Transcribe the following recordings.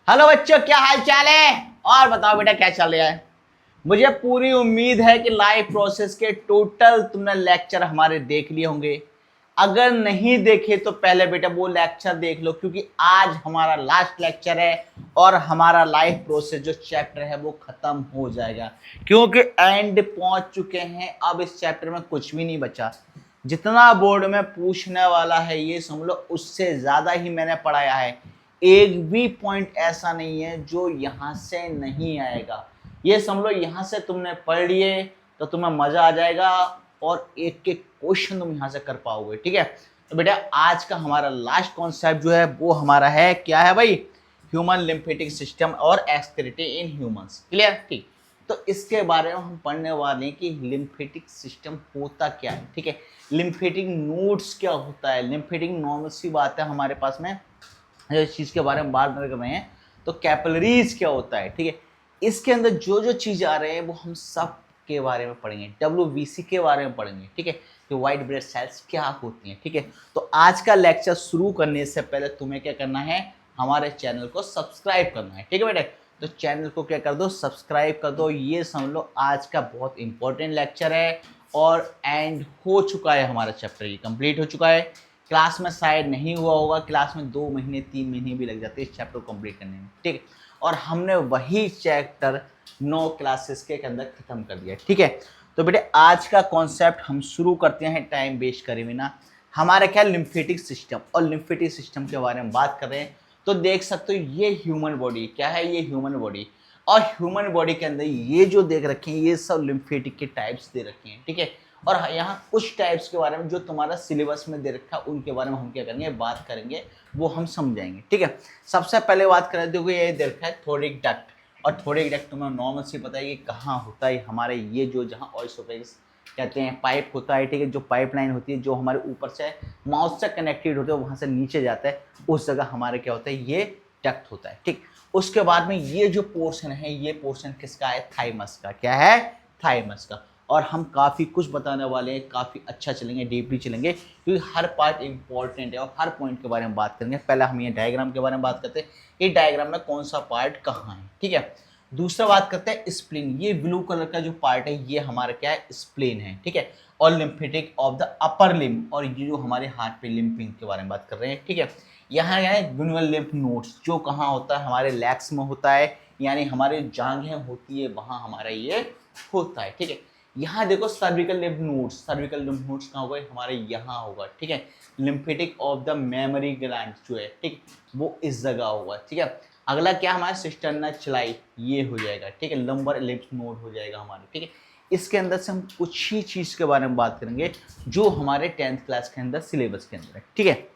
Hello बच्चों, क्या हाल चाल है? और बताओ बेटा, क्या चल रहा है? मुझे पूरी उम्मीद है कि लाइव प्रोसेस के टोटल तुमने लेक्चर हमारे देख लिए होंगे। अगर नहीं देखे तो पहले बेटा वो लेक्चर देख लो, क्योंकि आज हमारा लास्ट लेक्चर है और हमारा लाइव प्रोसेस जो चैप्टर है वो खत्म हो जाएगा, क्योंकि एंड पहुंच चुके हैं। अब इस चैप्टर में कुछ भी नहीं बचा। जितना बोर्ड में पूछने वाला है ये समझ लो, उससे ज्यादा ही मैंने पढ़ाया है। एक भी पॉइंट ऐसा नहीं है जो यहां से नहीं आएगा। ये समझ लो, यहां से तुमने पढ़ लिए तो तुम्हें मजा आ जाएगा और एक एक क्वेश्चन तुम यहां से कर पाओगे। ठीक है, तो बेटा आज का हमारा लास्ट कॉन्सेप्ट जो है वो हमारा है, क्या है भाई? ह्यूमन लिम्फेटिक सिस्टम और एक्सक्रीटरी इन ह्यूमंस। क्लियर? ठीक। तो इसके बारे में हम पढ़ने वाले हैं कि लिम्फेटिक सिस्टम होता क्या है। ठीक है, लिम्फेटिक नोड्स क्या होता है। लिम्फेटिक नॉर्मल सी बात है, हमारे पास में इस चीज के बारे में बात कर रहे हैं। तो कैपिलरीज क्या होता है? ठीक है, इसके अंदर जो जो चीज आ रहे हैं वो हम सब के बारे में पढ़ेंगे। WBC के बारे में पढ़ेंगे। ठीक है, कि व्हाइट ब्लड सेल्स क्या होती हैं। ठीक है, तो आज का लेक्चर शुरू करने से पहले तुम्हें क्या करना है? हमारे चैनल को सब्सक्राइब करना है। ठीक है बेटा, तो चैनल को क्या कर दो? सब्सक्राइब कर दो। ये समझ लो आज का बहुत इंपॉर्टेंट लेक्चर है और एंड हो चुका है। हमारा चैप्टर ये कंप्लीट हो चुका है। क्लास में शायद नहीं हुआ होगा, क्लास में 2 महीने 3 महीने भी लग जाते हैं इस चैप्टर को कंप्लीट करने में। ठीक है, और हमने वही चैप्टर 9 क्लासेस के अंदर खत्म कर दिया। ठीक है, तो बेटे आज का कॉन्सेप्ट हम शुरू करते हैं टाइम वेस्ट करे बिना। हमारा क्या? Lymphatic system. और लिम्फेटिक सिस्टम के बारे में बात कर रहे हैं तो देख सकते हो ये ह्यूमन बॉडी क्या है? ये ह्यूमन बॉडी। और ह्यूमन बॉडी के अंदर ये जो देख रखे हैं ये सब लिम्फेटिक के टाइप्स दे रखे हैं। ठीक है, और यहाँ कुछ टाइप्स के बारे में जो तुम्हारा सिलेबस में दे रखा है उनके बारे में हम क्या करेंगे? बात करेंगे, वो हम समझाएंगे। ठीक है, सबसे पहले बात करें तो ये दे रखा है थोरिक डक्ट। और थोरिक डक्ट तुम्हें नॉर्मल से पता है कि कहाँ होता है? हमारे ये जो जहाँ ऑइसोफेगस कहते हैं पाइप होता है। ठीक है, जो पाइपलाइन होती है जो हमारे ऊपर से माउथ से कनेक्टेड होते हैं वहाँ से नीचे जाता है, उस जगह हमारे क्या होता है? ये डक्ट होता है। ठीक, उसके बाद में ये जो पोर्शन है ये पोर्शन किसका है? थाइमस का। क्या है? थाइमस का। और हम काफ़ी कुछ बताने वाले हैं, काफ़ी अच्छा चलेंगे, डीपली चलेंगे, क्योंकि हर पार्ट इंपॉर्टेंट है और हर पॉइंट के बारे में बात करेंगे। पहले हम ये डायग्राम के बारे में बात करते हैं, ये डायग्राम में कौन सा पार्ट कहाँ है। ठीक है, दूसरा बात करते हैं स्प्लीन। ये ब्लू कलर का जो पार्ट है ये हमारा क्या है? स्प्लीन है। ठीक है, और lymphatic of the upper limb. और ये जो हमारे हाथ पे लिम्फिंग के बारे में बात कर रहे हैं। ठीक है, यहाँ है ग्यूनुअल लिम्फ नोड्स, जो कहाँ होता है? हमारे लेग्स में होता है, यानी हमारे जांघें होती है वहाँ हमारा ये होता है। ठीक है, यहाँ देखो cervical lymph nodes. Cervical lymph nodes कहाँ होगा? हमारे यहाँ होगा। ठीक है, lymphatic of the memory gland जो है, ठीक, वो इस जगह होगा। ठीक है, अगला क्या? हमारा सिस्टर्ना चिलाई, ये हो जाएगा। ठीक है, लंबर लिम्फ नोड हो जाएगा हमारे। ठीक है, इसके अंदर से हम कुछ ही चीज के बारे में बात करेंगे जो हमारे 10th क्लास के अंदर सिलेबस के अंदर है। ठीक है,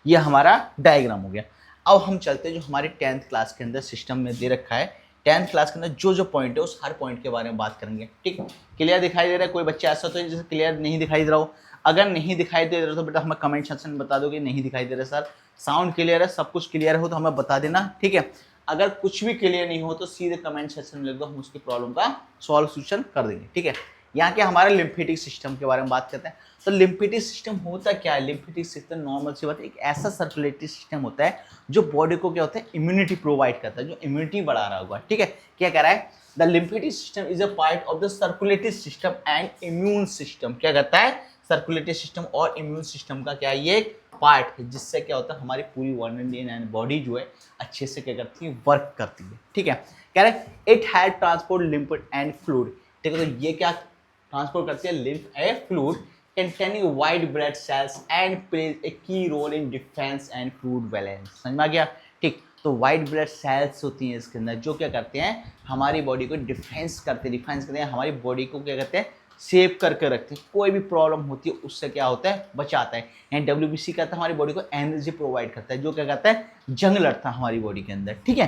ये हमारा डायग्राम हो गया। अब हम चलते हैं जो हमारे 10th क्लास के अंदर सिस्टम में दे रखा है। 10th क्लास के अंदर जो जो पॉइंट है उस हर पॉइंट के बारे में बात करेंगे। ठीक, क्लियर दिखाई दे रहा है? कोई बच्चा ऐसा तो जैसे क्लियर नहीं दिखाई दे रहा हो? अगर नहीं दिखाई दे रहा तो बेटा हमें कमेंट सेक्शन में बता दो कि नहीं दिखाई दे रहा सर, साउंड क्लियर है, सब कुछ क्लियर हो तो हमें बता देना। ठीक है, अगर कुछ भी क्लियर नहीं हो तो सीधे कमेंट सेक्शन में लिख दो, हम उसकी प्रॉब्लम का सॉल्यूशन कर देंगे। ठीक है, यहाँ के हमारे लिम्फेटिक सिस्टम के बारे में बात करते हैं। तो लिम्फेटिक सिस्टम होता क्या है? लिम्फेटिक सिस्टम नॉर्मल सी बात है, एक ऐसा सर्कुलेटरी सिस्टम होता है जो बॉडी को क्या होता है? इम्यूनिटी प्रोवाइड करता है, जो इम्यूनिटी बढ़ा रहा होगा। ठीक है, क्या कह रहा है? The lymphatic system is a part of the circulatory system and immune system. क्या कहता है? सर्कुलेटरी सिस्टम और इम्यून सिस्टम का क्या है? ये पार्ट है, जिससे क्या होता है? हमारी पूरी बॉडी जो है अच्छे से क्या करती है? वर्क करती है। ठीक है, कह रहे हैं it had transport lymph and fluid. ठीक है, तो ये क्या ट्रांसपोर्ट करती है? Lymph and fluid containing white blood cells and plays a key role in defense and fluid balance। समझ में आ गया? ठीक, तो व्हाइट ब्लड सेल्स होती हैं इसके अंदर जो क्या करते हैं? हमारी बॉडी को डिफेंस करते हैं, हमारी बॉडी को क्या करते हैं? सेव करके रखते हैं। कोई भी प्रॉब्लम होती है उससे क्या होता है? बचाता है। एंड WBC कहता है हमारी बॉडी को एनर्जी प्रोवाइड करता है, जो क्या करता है? जंग लड़ता है हमारी बॉडी के अंदर। ठीक है,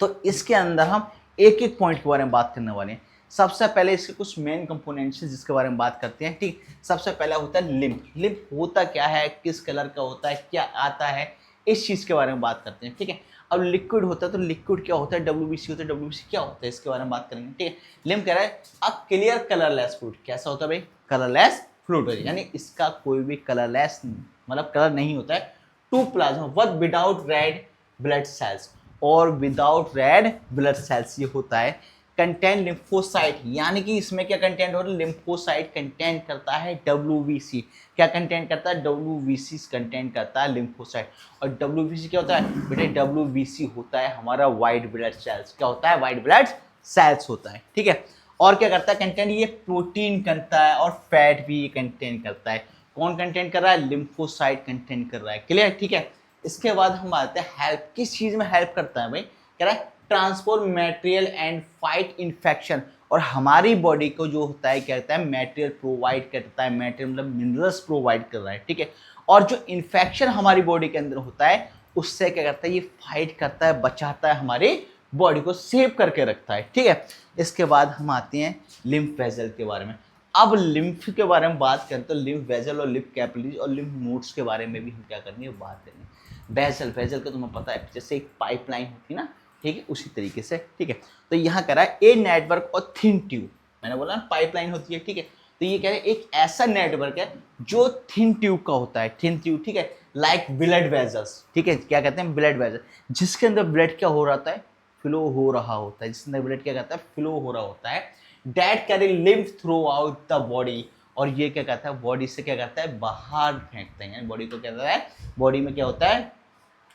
तो इसके अंदर हम एक एक पॉइंट के बारे में बात करने वाले हैं। सबसे पहले इसके कुछ मेन कंपोनेंट्स हैं जिसके बारे में बात करते हैं। ठीक, सबसे पहला होता है लिम्फ। लिम्फ होता क्या है? किस कलर का होता है? क्या आता है? इस चीज के बारे में बात करते हैं। ठीक है, अब लिक्विड होता है तो लिक्विड क्या होता है? WBC होता है। WBC क्या होता है? इसके बारे में बात करेंगे। ठीक है, लिम्फ कह रहा है अ क्लियर कलरलेस फ्लूइड। कैसा होता है भाई? कलरलेस फ्लूइड, यानी इसका कोई भी कलरलेस मतलब कलर नहीं होता है। To plasma work without red blood cells. और विदाउट रेड ब्लड सेल्स। ये होता है कंटेंट लिम्फोसाइट, यानी कि इसमें क्या कंटेंट हो रहा है, लिम्फोसाइट कंटेंट करता है WBC। क्या कंटेंट करता है, WBC कंटेंट करता है लिम्फोसाइट। और WBC क्या होता है बेटे, WBC होता है हमारा वाइट ब्लड सेल्स। क्या होता है, वाइट ब्लड सेल्स होता है, ठीक है। और क्या करता है कंटेंट, ये प्रोटीन करता है और फैट भी ये कंटेंट करता है। कौन कंटेंट कर रहा है, लिम्फोसाइट कंटेंट कर रहा है, क्लियर, ठीक है। इसके बाद हम आते हैं हेल्प, किस चीज में हेल्प करता है भाई, कह रहा है transport material and fight infection. और हमारी बॉडी को जो होता है क्या कहता है, मटेरियल प्रोवाइड करता है, मटेरियल मतलब मिनरल्स प्रोवाइड कर रहा है, ठीक है। और जो इन्फेक्शन हमारी बॉडी के अंदर होता है उससे क्या करता है, ये फाइट करता है, बचाता है, हमारी बॉडी को सेव करके रखता है, ठीक है। इसके बाद हम आते हैं लिम्फ वेजल के बारे में। अब लिम्फ के बारे में बात करें तो लिम्फ वेजल और लिम्फ कैपिलरीज और लिम्फ नोड्स के बारे में भी हम क्या करेंगे, बात करेंगे। वेजल, वेजल का तुम्हें पता है जैसे एक पाइपलाइन होती है ना, ठीक है, उसी तरीके से, ठीक है। तो यहाँ कह रहा है ए नेटवर्क और थिन ट्यूब, मैंने बोला ना पाइपलाइन होती है, ठीक है। तो ये कह रहे हैं एक ऐसा नेटवर्क है जो थिन ट्यूब का होता है, थिन ट्यूब, ठीक है, लाइक ब्लड वेजल्स, ठीक है। क्या कहते हैं, ब्लड वेजल, जिसके अंदर ब्लड क्या हो रहा है, फ्लो हो रहा होता है, जिसके अंदर ब्लड क्या कहता है, फ्लो हो रहा होता है। That carry lymph throughout the body, और ये क्या कहता है, बॉडी से क्या करता है, बाहर फेंकते हैं, बॉडी को क्या कहता है, बॉडी में क्या होता है,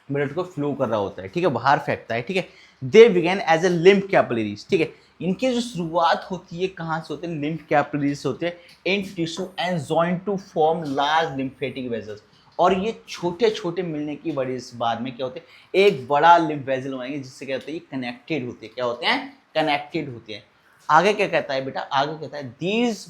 ब्लड को फ्लो कर रहा होता है, ठीक है, बाहर फेंकता है, ठीक है। They begin as a lymph capillaries, ठीक है। इनकी जो शुरुआत होती है कहाँ से होते हैं, लिम्फ कैपिलरीज होते हैं in tissue and joint to form large lymphatic vessels. और ये छोटे छोटे मिलने की बड़ी इस बाद में क्या होते हैं, एक बड़ा लिम्फ वेजल बनाएंगे, जिससे क्या होता है, ये कनेक्टेड होते हैं, क्या होते हैं, कनेक्टेड होते हैं। आगे क्या कहता है बेटा, आगे कहता है these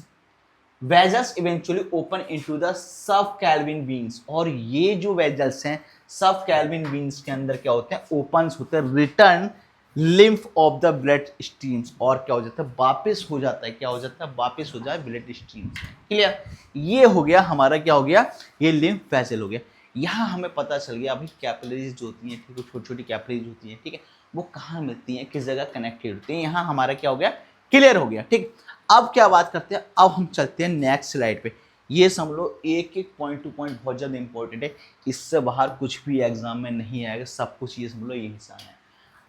vessels eventually open into the subclavian veins. और ये जो वेजल्स हैं सब कैल्विन बीन्स के अंदर क्या होते हैं, ओपन होते हैं, return lymph of the blood streams. और क्या हो जाता है, वापिस हो जाता है, क्या हो जाता है, वापिस हो जाए ब्लड स्ट्रीम्स, क्लियर। ये हो गया हमारा, क्या हो गया, ये लिम्फ वेसल हो गया। यहाँ हमें पता चल गया अभी कैपिलरीज जो होती हैं, ठीक है, छोटी छोटी कैपिलरीज होती हैं, ठीक है, वो कहाँ मिलती हैं, किस जगह कनेक्टेड होती हैं, यहाँ हमारा क्या हो गया, क्लियर हो गया, ठीक। अब क्या बात करते हैं, अब हम चलते हैं नेक्स्ट स्लाइड पे। ये समझ लो एक एक पॉइंट टू पॉइंट बहुत ज़्यादा इंपॉर्टेंट है, इससे बाहर कुछ भी एग्जाम में नहीं आएगा, सब कुछ ये समझ लो ये हिस्सा है।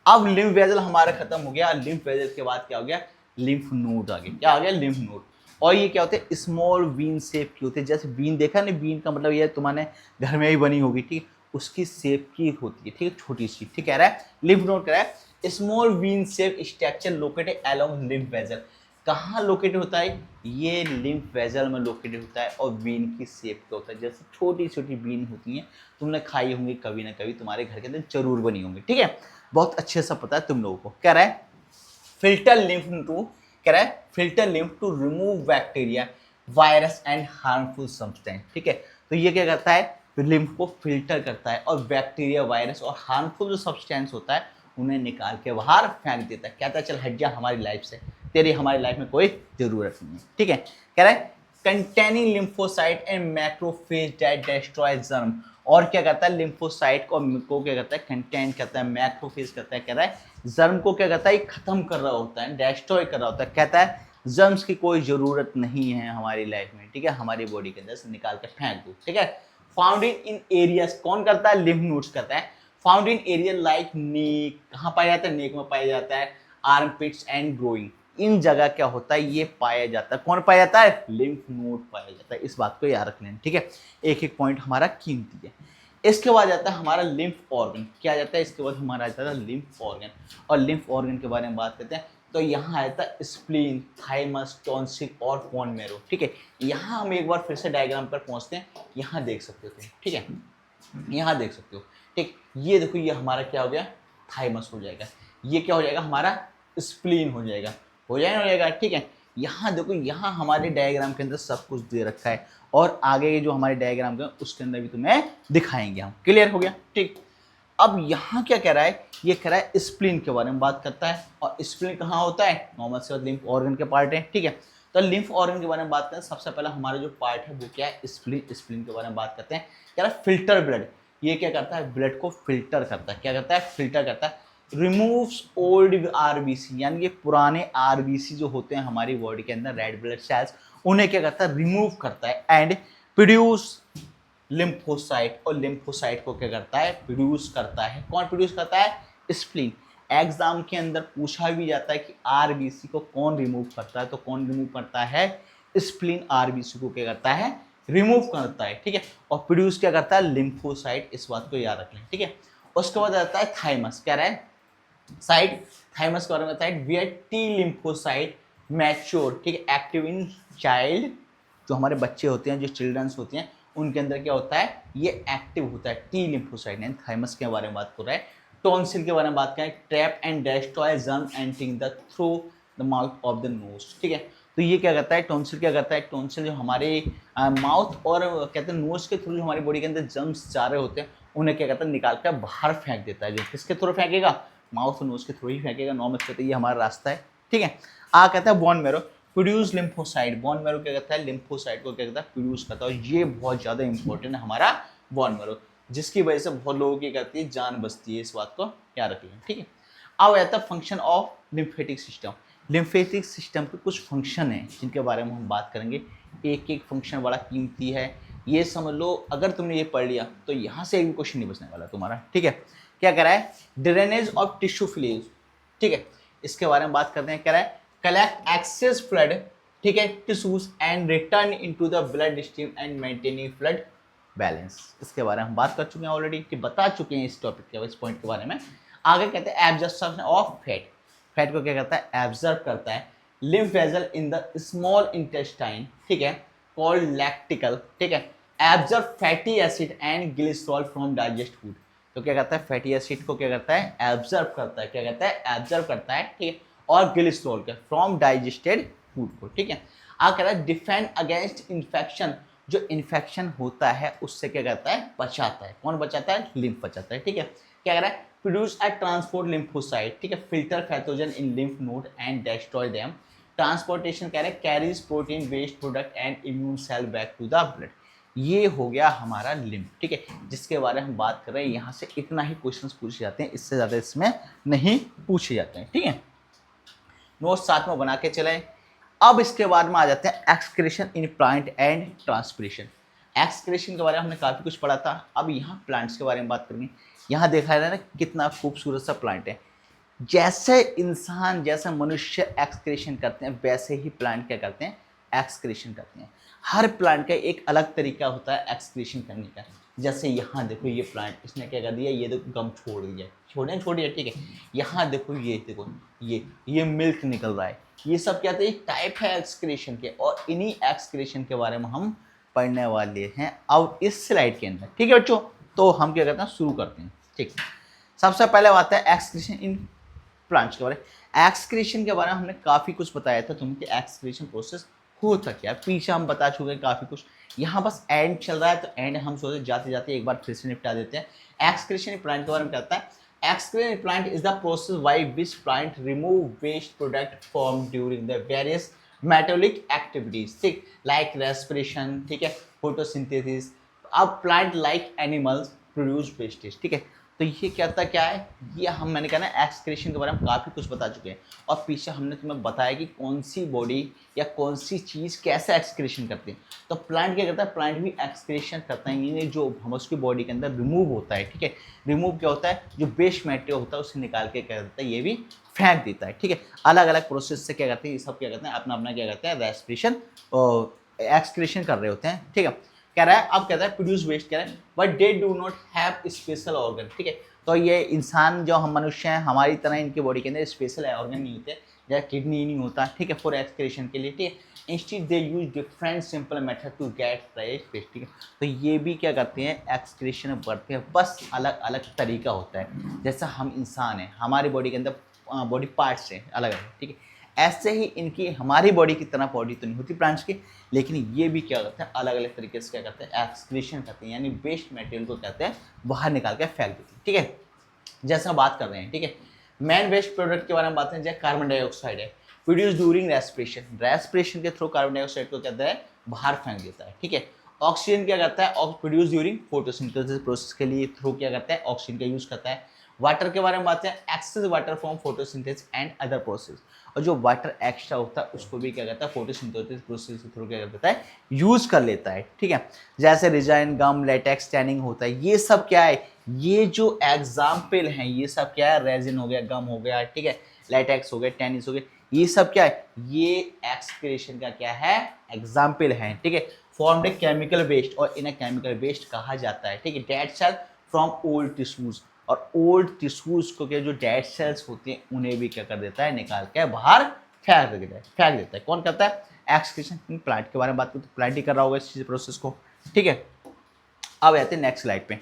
अब लिम्फ वेजल हमारा खत्म हो गया, लिम्फ वेजल के बाद क्या हो गया, लिम्फ नोड आ गया, क्या आ गया, लिम्फ नोड। और ये क्या होते हैं, स्मॉल वीन शेप की होते हैं, जैसे वीन देखा ना, वीन का मतलब ये तुम्हारे घर में ही बनी होगी, ठीक, उसकी शेप की होती है, ठीक है, छोटी सी, ठीक कह रहा है, लिम्फ नोड कह रहा है small bean shape structure located along lymph vessel. कहाँ लोकेटेड होता है, ये लिम्फ वेजल में लोकेटेड होता है, और बीन की शेप का होता है, जैसे छोटी छोटी बीन होती हैं, तुमने खाई होंगी कभी ना कभी, तुम्हारे घर के अंदर जरूर बनी होंगी, ठीक है, बहुत अच्छे से पता है तुम लोगों को। कह रहा है फिल्टर लिम्फ टू, कह रहा है filter lymph to remove bacteria, virus and harmful substance, ठीक है। तो ये क्या करता है, लिम्फ को फिल्टर करता है और बैक्टीरिया, वायरस और हार्मफुल जो सब्सटेंस होता है उन्हें निकाल के बाहर फेंक देता है, कहता है चल हट जा हमारी लाइफ से, तेरी हमारी लाइफ में कोई जरूरत नहीं है, ठीक है। कह रहा है containing lymphocyte and macrophage that destroy germ. और क्या करता है, लिम्फोसाइट को क्या करता है, कंटेन करता है, मैक्रोफेज करता है, कह रहा है जर्म को क्या करता है, खत्म कर रहा होता है, डिस्ट्रॉय कर रहा होता है, कहता है जर्म्स की कोई जरूरत नहीं है हमारी लाइफ में, ठीक है, हमारी बॉडी के अंदर से निकाल कर फेंक दो, ठीक है। फाउंड इन एरियाज, कौन करता है, लिम्फ नोड्स करता है। फाउंड इन एरिया लाइक नेक, कहाँ पाया जाता है, नेक में पाया जाता है, आर्मपिट्स एंड ग्रोइंग, इन जगह क्या होता है, ये पाया जाता है, कौन पाया जाता है, लिम्फ नोड पाया जाता है, इस बात को याद रख लेना, ठीक है। एक एक पॉइंट हमारा कीमती है। इसके बाद जाता है हमारा लिम्फ ऑर्गन, क्या जाता है, इसके बाद हमारा आता है लिम्फ ऑर्गन। और लिम्फ ऑर्गन के बारे में बात करते हैं तो यहाँ आता है स्प्लीन, थाइमस, टॉन्सिल और बोन मैरो, ठीक है। यहाँ हम एक बार फिर से डायग्राम पर पहुँचते हैं, यहाँ देख सकते हो, ठीक है, यहाँ देख सकते हो, ठीक। ये देखो ये हमारा क्या हो गया, थाइमस हो जाएगा, ये क्या हो जाएगा, हमारा स्प्लीन हो जाएगा, हो जाएगा, ठीक है। यहाँ देखो, यहाँ हमारे डायग्राम के अंदर सब कुछ दे रखा है, और आगे जो हमारे डायग्राम का उसके अंदर भी तुम्हें दिखाएंगे हम, क्लियर हो गया, ठीक। अब यहाँ क्या कह रहा है, ये कह रहा है स्प्लीन के बारे में बात करता है, और स्प्लीन कहाँ होता है, नॉर्मल से लिम्फ ऑर्गन के पार्ट है, ठीक है। तो लिम्फ ऑर्गन के बारे में बात करें, सबसे पहला हमारा जो पार्ट है वो क्या है, स्प्लीन। स्प्लीन के बारे में बात करते हैं, कह रहा है फिल्टर ब्लड, ये क्या करता है, ब्लड को फिल्टर करता है, क्या करता है, फिल्टर करता है। रिमूव्स ओल्ड आरबीसी, यानी कि पुराने आरबीसी जो होते हैं हमारी बॉडी के अंदर, रेड ब्लड सेल्स, उन्हें क्या करता है, रिमूव करता है, एंड प्रोड्यूस लिम्फोसाइट, और लिम्फोसाइट को क्या करता है, प्रोड्यूस करता है, कौन प्रोड्यूस करता है, स्प्लीन। एग्जाम के अंदर पूछा भी जाता है कि आरबीसी को कौन रिमूव करता है, तो कौन रिमूव करता है, स्प्लीन आरबीसी को क्या करता है, रिमूव करता है, ठीक है। और प्रोड्यूस क्या करता है, लिम्फोसाइट, इस बात को याद रख लें, ठीक है। उसके बाद आता है थाइमस, क्या रहा है, साइड, थाइमस के बारे में बताया, वेयर टी लिम्फोसाइट मैच्योर, ठीक है, एक्टिव इन चाइल्ड, जो हमारे बच्चे होते हैं, जो चिल्ड्रंस होते हैं, उनके अंदर क्या होता है, ये एक्टिव होता है टी लिम्फोसाइट। एंड थाइमस के बारे में बात कर रहा है। टॉन्सिल के बारे में बात करें, trap and destroy germ entering the through the mouth of the nose, ठीक है। तो ये क्या करता है, टॉन्सिल क्या करता है, टॉन्सिल जो हमारे माउथ और कहते हैं नोज के थ्रू जो हमारी बॉडी के अंदर जर्म्स जा रहे होते हैं, उन्हें क्या करता है, निकाल कर बाहर फेंक देता है। जो किसके थ्रू फेंकेगा, माउथ और नोज के थ्रू ही फेंकेगा, नॉर्मल कहते हैं ये हमारा रास्ता है, ठीक है। कहता है bone marrow produce lymphocyte, bone marrow क्या करता है, लिम्फोसाइट को क्या करता है, प्रोड्यूस करता है। और ये बहुत ज़्यादा इंपॉर्टेंट है हमारा बोन मैरो, जिसकी वजह से बहुत लोगों की करती है जान बचती है, इस बात को याद रखिए, ठीक है। अब आता है function of lymphatic system. Lymphatic system के कुछ फंक्शन हैं जिनके बारे में हम बात करेंगे। एक एक फंक्शन बड़ा कीमती है, ये समझ लो, अगर तुमने ये पढ़ लिया तो यहाँ से एक भी क्वेश्चन नहीं बचने वाला तुम्हारा, ठीक है। क्या करा है, ड्रेनेज ऑफ टिश्यू फ्लूइड, ठीक है, इसके बारे में बात करते हैं। क्या रहा है, कलेक्ट एक्सेस फ्लड, ठीक है, tissues and return into the blood stream and maintaining flood balance. इसके बारे में हम बात कर चुके हैं ऑलरेडी, कि बता चुके हैं इस टॉपिक के, इस पॉइंट के बारे में। आगे कहते हैं एब्जॉर्प्शन ऑफ फैट, फैट को क्या करता है, एब्जॉर्ब करता है। Lymph vessel in the small intestine, ठीक है, कॉल्ड लैक्टिकल, ठीक है, absorb fatty acid and glycerol from digest food. तो क्या करता है, फैटी एसिड को क्या करता है, एब्जॉर्ब करता है, क्या करता है, एब्जॉर्ब करता है, ठीक है, और ग्लिसरॉल के फ्रॉम डाइजेस्टेड फूड को, ठीक है। कह रहा है डिफेंड अगेंस्ट इन्फेक्शन, जो इन्फेक्शन होता है उससे क्या करता है, बचाता है। कौन बचाता है, लिम्फ बचाता है, ठीक है। क्या कह रहा है, प्रोड्यूस अ ट्रांसपोर्ट लिम्फोसाइट, ठीक है, filter pathogen in lymph node and destroy them. Transportation कह रहे हैं, carries protein based product and immune cell back to the blood. ये हो गया हमारा लिम्फ, ठीक है, जिसके बारे में हम बात कर रहे हैं। यहाँ से इतना ही क्वेश्चंस पूछे जाते हैं, इससे ज़्यादा इसमें नहीं पूछे जाते हैं, ठीक है। नोट साथ में बना के चलें। अब इसके बाद में आ जाते हैं excretion in plant and transpiration. Excretion के बारे में हमने काफ़ी कुछ पढ़ा था, अब यहाँ प्लांट्स के बारे में बात करेंगे। यहाँ देखा है ना कितना खूबसूरत सा प्लांट है। जैसे इंसान, जैसे मनुष्य एक्सक्रीशन करते हैं, वैसे ही प्लांट क्या करते हैं, एक्सक्रीशन करते हैं। हर प्लांट का एक अलग तरीका होता है एक्सक्रीशन करने का। जैसे यहाँ देखो ये प्लांट, इसने क्या कर दिया, ये देखो गम छोड़ दिया, छोड़ दिया, ठीक है। यहाँ देखो ये देखो, ये मिल्क निकल रहा है। ये सब क्या है, टाइप है एक्सक्रीशन के, और इन्हीं एक्सक्रीशन के बारे में हम पढ़ने वाले हैं अब इस स्लाइड के अंदर, ठीक है बच्चों। तो हम क्या करते हैं, शुरू करते हैं, ठीक। सबसे पहले आता है एक्सक्रीशन इन प्लांट्स के बारे में। एक्सक्रीशन के बारे में हमने काफ़ी कुछ बताया था तुम्हें कि एक्सक्रीशन प्रोसेस होता क्या है, पीछे हम बता चुके हैं काफ़ी कुछ। यहाँ बस एंड चल रहा है, तो एंड हम सोचे जाते जाते एक बार फिर से निपटा देते हैं। एक्सक्रीशन प्लांट के बारे में क्या होता है, excrement plant is the process by which plant remove waste product formed during the various metabolic activities, ठीक, like respiration, ठीक है, photosynthesis। अब plant like animals produce wastage, ठीक है। तो ये क्या है, ये मैंने कहा ना एक्सक्रीशन के बारे में काफ़ी कुछ बता चुके हैं, और पीछे हमने तुम्हें बताया कि कौन सी बॉडी या कौन सी चीज़ कैसे एक्सक्रीशन करती है। तो प्लांट क्या करता है, प्लांट भी एक्सक्रीशन करता है, यानी जो हम उसकी बॉडी के अंदर रिमूव होता है, ठीक है। रिमूव क्या होता है, जो वेस्ट मटेरियल होता है उसे निकाल के क्या करता है, ये भी फेंक देता है, ठीक है। अलग अलग प्रोसेस से क्या करते हैं, ये सब क्या करते हैं, अपना अपना क्या करते हैं, रेस्पिरेशन और एक्सक्रीशन कर रहे होते हैं, ठीक है। कह रहा है, अब कहता है प्रोड्यूस वेस्ट, कह रहा है but they do not have special organ, ठीक है। तो ये इंसान जो हम मनुष्य हैं, हमारी तरह इनकी बॉडी के अंदर स्पेशल ऑर्गन नहीं होते, जैसे किडनी नहीं होता, ठीक है, फॉर एक्सक्रीशन के लिए, ठीक है। Instead they use different simple method to get fresh waste, ठीक है। तो ये भी क्या करते हैं, एक्सक्रीशन करते हैं, बस अलग अलग तरीका होता है। जैसा हम इंसान हैं, हमारी बॉडी के अंदर बॉडी पार्ट्स हैं अलग अलग, ठीक है। ऐसे ही इनकी हमारी बॉडी की तरह बॉडी तो नहीं होती प्लांट्स की, लेकिन ये भी क्या करते हैं, अलग अलग तरीके से क्या करते हैं, एक्सक्रीशन करते हैं, यानी वेस्ट मटेरियल को कहते हैं बाहर निकाल के फेंक देते हैं, ठीक है। जैसे हम बात कर रहे हैं, ठीक है, मेन वेस्ट प्रोडक्ट के बारे में बात करें, जैसे कार्बन डाइऑक्साइड है, प्रोड्यूस ड्यूरिंग रेस्पिरेशन, रेस्पिरेशन के थ्रू कार्बन डाइऑक्साइड को कहते हैं बाहर फेंक देता है, ठीक है। ऑक्सीजन क्या करता है, प्रोड्यूस ड्यूरिंग फोटोसिंथेसिस प्रोसेस के लिए थ्रू क्या करता है, ऑक्सीजन का यूज करता है। वाटर के बारे में बात करें, access water from photosynthesis and other process, और जो वाटर एक्स्ट्रा होता है उसको भी क्या करता है, फोटोसिंथेसिस प्रोसेस के थ्रू क्या करता है, यूज कर लेता है, ठीक है। जैसे रिजाइन, गम, लेटेक्स, टैनिंग होता है, ये सब क्या है, ये जो एग्जाम्पल हैं ये सब क्या है, रेजिन हो गया, गम हो गया, ठीक है, लेटेक्स हो गया, टेनिस हो गया, ये सब क्या है, ये एक्सक्रीशन का क्या है, एग्जाम्पल है, ठीक है। फॉर्म्ड ए केमिकल वेस्ट और इन केमिकल वेस्ट कहा जाता है, ठीक है, dead cell from old tissues, और ओल्ड टिश्यूज को क्या जो डेड सेल्स होते हैं उन्हें भी क्या कर देता है, निकाल के बाहर फेंक देता है। कौन करता है, एक्सक्रीशन। प्लांट के बारे में बात करें तो प्लांट ही कर रहा होगा इस चीज प्रोसेस को, ठीक है। अब आते हैं नेक्स्ट स्लाइड पे,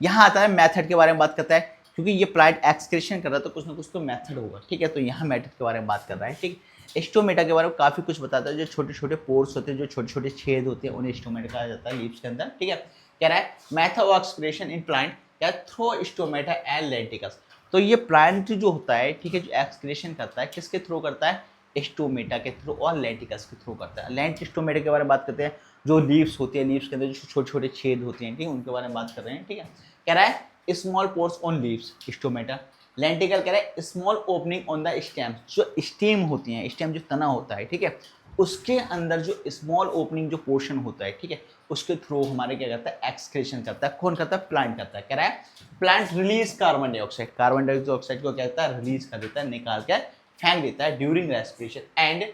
यहाँ आता है मेथड के बारे में बात करता है, क्योंकि ये प्लांट एक्सक्रीशन कर रहा है तो कुछ ना कुछ तो मेथड होगा, ठीक है। तो यहाँ मेथड के बारे में बात कर रहा है, ठीक है। स्टोमेटा के बारे में काफी कुछ बताता है, जो छोटे छोटे पोर्स होते हैं, जो छोटे छोटे छेद होते हैं, उन्हें स्टोमेटा कहा जाता है लीव्स के अंदर, ठीक है। कह रहा है method of excretion in plant क्या, थ्रो स्टोमेटा एंड लेंटिकल्स। तो ये प्लांट जो होता है, ठीक है, जो एक्सक्रीशन करता है किसके थ्रू करता है, स्टोमेटा के थ्रू और लेंटिकल्स के थ्रू करता है। लेंट स्टोमेटा के बारे में बात करते हैं, जो लीव्स होती है, लीव्स के अंदर जो छोटे छोटे छेद होते हैं, ठीक है, उनके बारे में बात कर रहे हैं, ठीक है। कह रहा है small pores on leaves stomata. Lenticel कह रहा है small opening on the stem, जो स्टेम होती है, स्टेम जो तना होता है, ठीक है, उसके अंदर जो स्मॉल ओपनिंग जो पोर्शन होता है, ठीक है, उसके थ्रू हमारे क्या करता है, एक्सक्रीशन करता है। कौन करता है, प्लांट करता है। कह रहा है plant release carbon dioxide, carbon dioxide को क्या करता है, रिलीज कर देता है, निकाल के फेंक देता है during respiration, and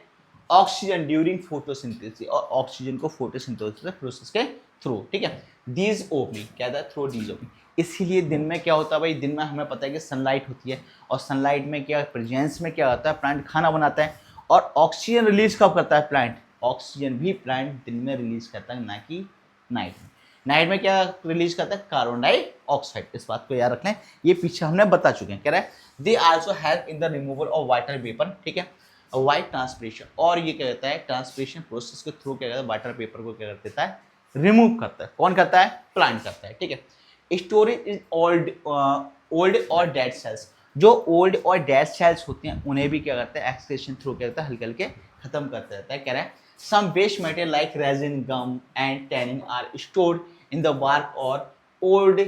oxygen during photosynthesis, और ऑक्सीजन को फोटोसिंथेसिस प्रोसेस के थ्रू, ठीक है। दीज ओपनिंग क्या था, थ्रू दीज ओपनिंग। इसीलिए दिन में क्या होता है भाई, दिन में हमें पता है कि सनलाइट होती है, और सनलाइट में क्या प्रेजेंस में क्या होता है, प्लांट खाना बनाता है, और ऑक्सीजन रिलीज कब करता है प्लांट, ऑक्सीजन भी प्लांट दिन में रिलीज करता है, ना कि नाइट में। नाइट में क्या रिलीज करता है, कार्बन डाइऑक्साइड। इस बात को याद रख लें, ये पीछे हमने बता चुके हैं। कह रहा है they also help in the removal of water vapour, ठीक है, वाइट ट्रांसपिरेशन, और ये क्या कहता है, ट्रांसपिरेशन प्रोसेस के थ्रू क्या कहता है, वाटर पेपर को क्या कर देता है, रिमूव करता है। कौन करता है, प्लांट करता है, ठीक है। स्टोरेज इज ओल्ड और डेड सेल्स, जो ओल्ड और डेड सेल्स होते हैं उन्हें भी क्या करता है, एक्सक्रीशन थ्रू क्या करता है, हल्के हल्के खत्म करता रहता है। कह रहा है some waste material like resin, gum and tanning are stored in the bark और ओल्ड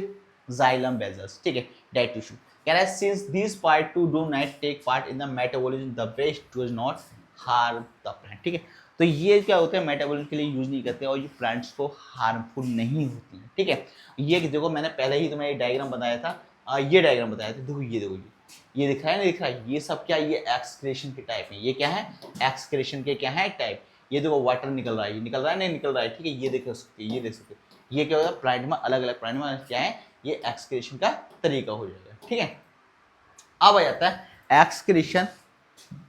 जाइलम वेजल्स, ठीक है, डेड टिश्यू। कह रहा है since this part to do not take part in the metabolism the waste does not harm the plant, ठीक है। तो ये क्या होता है, मेटाबॉलिज्म के लिए यूज नहीं करते और ये प्लांट्स को हार्मफुल नहीं होती है, ठीक है। ये देखो मैंने पहले ही तुम्हें डायग्राम बताया था, ये डायग्राम बताया था, देखो ये देखो ये दिख रहा है ना, दिख रहा है, ये सब क्या, ये एक्सक्रीशन के टाइप है, ये क्या है, एक्सक्रीशन के क्या है टाइप। ये देखो वाटर निकल रहा है, ये निकल रहा है नहीं निकल रहा है, ठीक है, ये देख सकते, ये देख सकते, ये क्या होगा, प्लांट में अलग अलग प्लांट में क्या है, ये एक्सक्रीशन का तरीका हो जाएगा, ठीक है। अब आ जाता है एक्सक्रीशन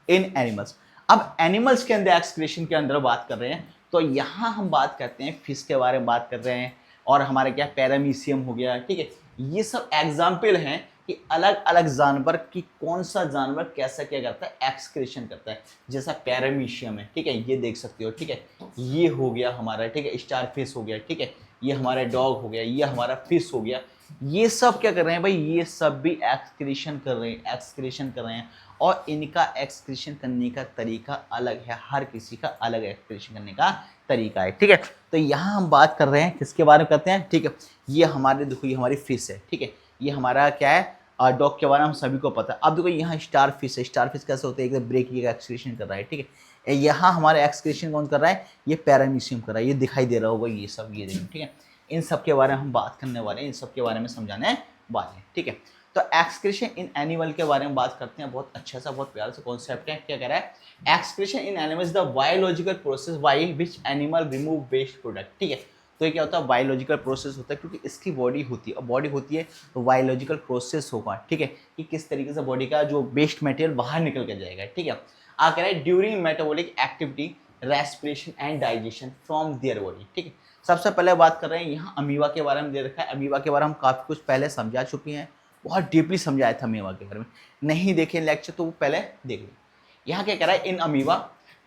इन एनिमल्स। अब एनिमल्स के अंदर एक्सक्रीशन के अंदर बात कर रहे हैं, तो यहाँ हम बात करते हैं फिश के बारे में बात कर रहे हैं, और हमारे क्या पैरामीशियम हो गया, ठीक है। ये सब एग्जाम्पल हैं कि अलग अलग जानवर की कौन सा जानवर कैसा क्या करता है, एक्सक्रीशन करता है। जैसा पैरामीशियम है, ठीक है, ये देख सकते हो, ठीक है, ये हो गया हमारा, ठीक है, स्टार फिश हो गया, ठीक है, ये हमारा डॉग हो गया, ये हमारा फिश हो गया। ये सब क्या कर रहे हैं भाई, ये सब भी एक्सक्रीशन कर रहे हैं, एक्सक्रीशन कर रहे हैं, और इनका एक्सक्रीशन करने का तरीका अलग है, हर किसी का अलग एक्सक्रीशन करने का तरीका है, ठीक है। तो यहाँ हम बात कर रहे हैं किसके बारे में करते हैं, ठीक है, ये हमारे देखो ये हमारी फिश है, ठीक है, ये हमारा क्या है, डॉग के बारे में हम सभी को पता है। अब देखो यहाँ स्टार फिश है, स्टार फिश कैसे होता है, एकदम ब्रेक का एक्सक्रीशन कर रहा है, ठीक है। यहाँ हमारे एक्सक्रीशन कौन कर रहा है, ये पैरामीशियम कर रहा है, ये दिखाई दे रहा होगा, ये सब ये देखो, ठीक है। इन सब के बारे में हम बात करने वाले हैं, इन सब के बारे में समझाने वाले हैं, ठीक है। तो एक्सक्रीशन इन एनिमल के बारे में बात करते हैं, बहुत अच्छा सा बहुत प्यारा सा कॉन्सेप्ट है। क्या कह रहा है, excretion in animals the biological process by which animal remove waste product, ठीक है। तो ये क्या होता है, बायोलॉजिकल प्रोसेस होता है, क्योंकि इसकी बॉडी होती है, और बॉडी होती है तो बायोलॉजिकल प्रोसेस होगा, ठीक है, कि किस तरीके से बॉडी का जो वेस्ट मटेरियल बाहर निकल के जाएगा, ठीक है। आ कह रहा है during metabolic activity respiration and digestion from their body, ठीक है। सबसे पहले बात कर रहे हैं यहाँ अमीबा के बारे में दे रखा है। अमीबा के बारे में हम काफ़ी कुछ पहले समझा चुके हैं, बहुत डीपली समझाया था अमीबा के बारे में, नहीं देखें लेक्चर तो वो पहले देख लें। यहाँ क्या कह रहा है, in amoeba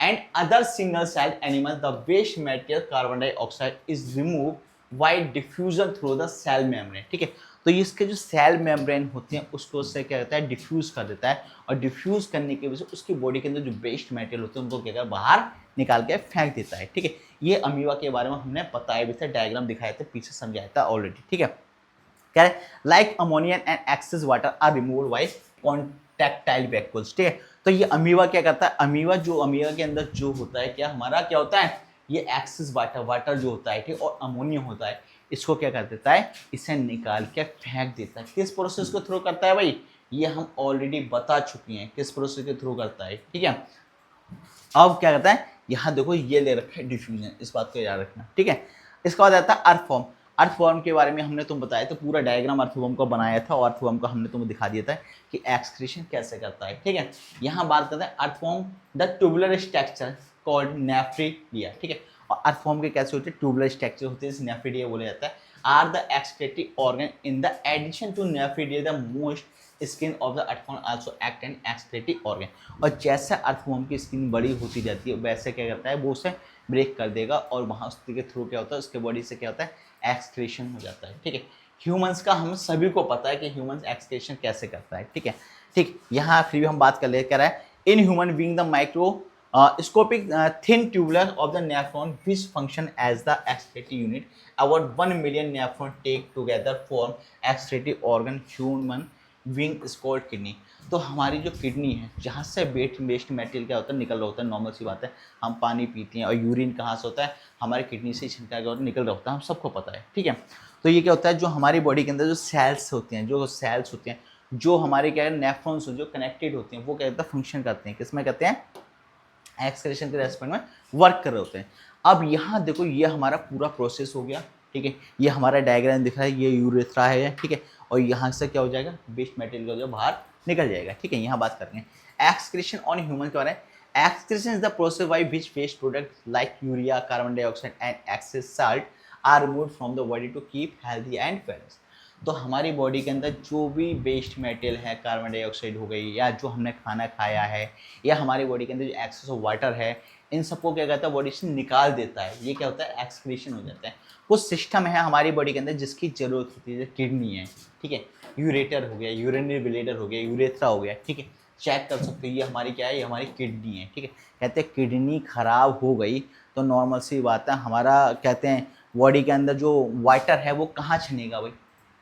and other single cell animal the waste material carbon dioxide is remove by diffusion through the cell membrane, ठीक है। तो इसके जो सेल मेम्ब्रेन होते हैं उसको उससे क्या कहता है, डिफ्यूज कर देता है, और डिफ्यूज करने की वजह से उसकी बॉडी के अंदर जो वेस्ट मटेरियल होते हैं उनको क्या बाहर निकाल के फेंक देता है, ठीक है। ये अमीबा के बारे में हमने बताया भी था, डायग्राम दिखाया था, पीछे समझाया था ऑलरेडी, ठीक है। कह रहे like ammonia and excess water are removed by contractile vacuoles, ठीक है। तो ये अमीबा क्या करता है, अमीबा के अंदर जो होता है क्या हमारा क्या होता है, ये एक्सेस वाटर जो होता है, ठीक, और अमोनियम होता है, इसको क्या कर देता है, इसे निकाल के फेंक देता है। किस प्रोसेस को थ्रू करता है भाई, ये हम ऑलरेडी बता चुके हैं किस प्रोसेस के थ्रू करता है, ठीक है। अब क्या करता है, यहाँ देखो ये ले रखा है डिफ्यूजन, इस बात को याद रखना, ठीक है। इसके बाद आता है अर्थ फॉर्म। अर्थ फॉर्म के बारे में हमने तुम बताया था, पूरा डायग्राम अर्थ फॉर्म का बनाया था और अर्थ फॉर्म का हमने तुम्हें दिखा दिया था कि एक्सक्रीशन कैसे करता है, ठीक है। यहाँ बात करते हैं earth form the tubular structure called nephridia, ठीक है। और अर्थ फॉर्म के कैसे होते हैं, ट्यूबुलर स्ट्रक्चर होते हैं, नेफ्रिडिया बोला जाता है। Are the excretory organ in the addition to nephridia the moist skin of the earthworm also act and excretory organ. और जैसे अर्थवॉर्म की स्किन बड़ी होती जाती है वैसे क्या करता है, वो उसे ब्रेक कर देगा और वहाँ उसके थ्रू क्या होता है, उसके बॉडी से क्या होता है, एक्सक्रीशन हो जाता है, ठीक है। ह्यूमंस का हम सभी को पता है कि ह्यूमंस एक्सक्रीशन कैसे करता है, ठीक है। ठीक, यहाँ फिर भी हम बात कर ले कह रहा है in human being the microscopic thin tubular of the nephron which function as the excretory unit about 1 million nephron take together form excretory organ human being called kidney. तो हमारी जो किडनी है, जहाँ से वेस्ट मटेरियल क्या होता है, निकल रहा होता है, नॉर्मल सी बात है। हम पानी पीते हैं और यूरिन कहाँ से होता है, हमारी किडनी से छिलका निकल रहा होता है, हम सबको पता है, ठीक है। तो ये क्या होता है, जो हमारी बॉडी के अंदर जो सेल्स होते हैं, जो हमारे क्या है नेफ्रॉन्स जो कनेक्टेड होते हैं, वो क्या होता है, फंक्शन करते हैं, किसमें करते हैं, एक्सक्रीशन के रेस्पेक्ट में वर्क कर रहे होते हैं। अब यहाँ देखो ये हमारा पूरा प्रोसेस हो गया, ठीक है। ये हमारा डायग्राम दिख रहा है, ये यूरेथ्रा है, ठीक है। और यहाँ से क्या हो जाएगा, वेस्ट मटेरियल का जो बाहर निकल जाएगा, ठीक है। यहाँ बात करते हैं एक्सक्रीशन ऑन ह्यूमन के बारे में। Excretion is the process by which waste product like urea, carbon dioxide and excess salt are removed from the body to keep healthy and balance. तो हमारी बॉडी के अंदर जो भी वेस्ट मटेरियल है, कार्बन डाइऑक्साइड हो गई, या जो हमने खाना खाया है, या हमारी बॉडी के अंदर जो एक्सेस ऑफ वाटर है, इन सबको क्या कहता है, बॉडी से निकाल देता है। ये क्या होता है, एक्सक्रीशन हो जाता है। कुछ सिस्टम है हमारी बॉडी के अंदर जिसकी जरूरत होती है, जैसे किडनी है, ठीक है, यूरेटर हो गया, यूरिनरी ब्लैडर हो गया, यूरेथ्रा हो गया, ठीक है। चेक कर सकते हो ये हमारी क्या है, ये हमारी किडनी है, ठीक है। कहते हैं किडनी खराब हो गई तो नॉर्मल सी बात है, हमारा कहते हैं बॉडी के अंदर जो वाटर है वो कहाँ छनेगा भाई,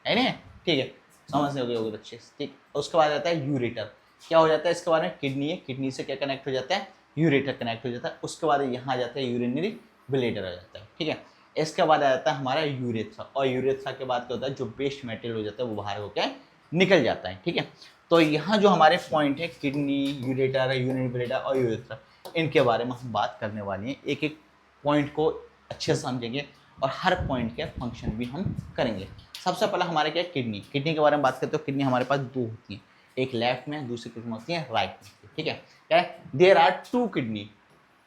है ना, ठीक है, समझ से हो गए अच्छे से, ठीक। उसके बाद आता है यूरेटर। क्या हो जाता है इसके बारे में, किडनी है, किडनी से क्या कनेक्ट हो जाता है, यूरेटर कनेक्ट हो जाता है। उसके बाद यहाँ आ जाता है यूरिनरी ब्लैडर आ जाता है, ठीक है। इसके बाद आ जाता है हमारा यूरेथ्रा, और यूरेथ्रा के बाद क्या होता है, जो वेस्ट मटेरियल हो जाता है वो बाहर होकर निकल जाता है, ठीक है। तो यहाँ जो हमारे पॉइंट है, किडनी, यूरेटर, यूरिनरी ब्लैडर और यूरेथ्रा, इनके बारे में हम बात करने वाली हैं। एक एक पॉइंट को अच्छे से समझेंगे और हर पॉइंट के फंक्शन भी हम करेंगे। सबसे पहले हमारे क्या है, किडनी। किडनी के बारे में बात करते हो, किडनी हमारे पास दो होती हैं, एक लेफ्ट में, दूसरी किडनी होती है राइट में, ठीक है। क्या है, there are 2 kidney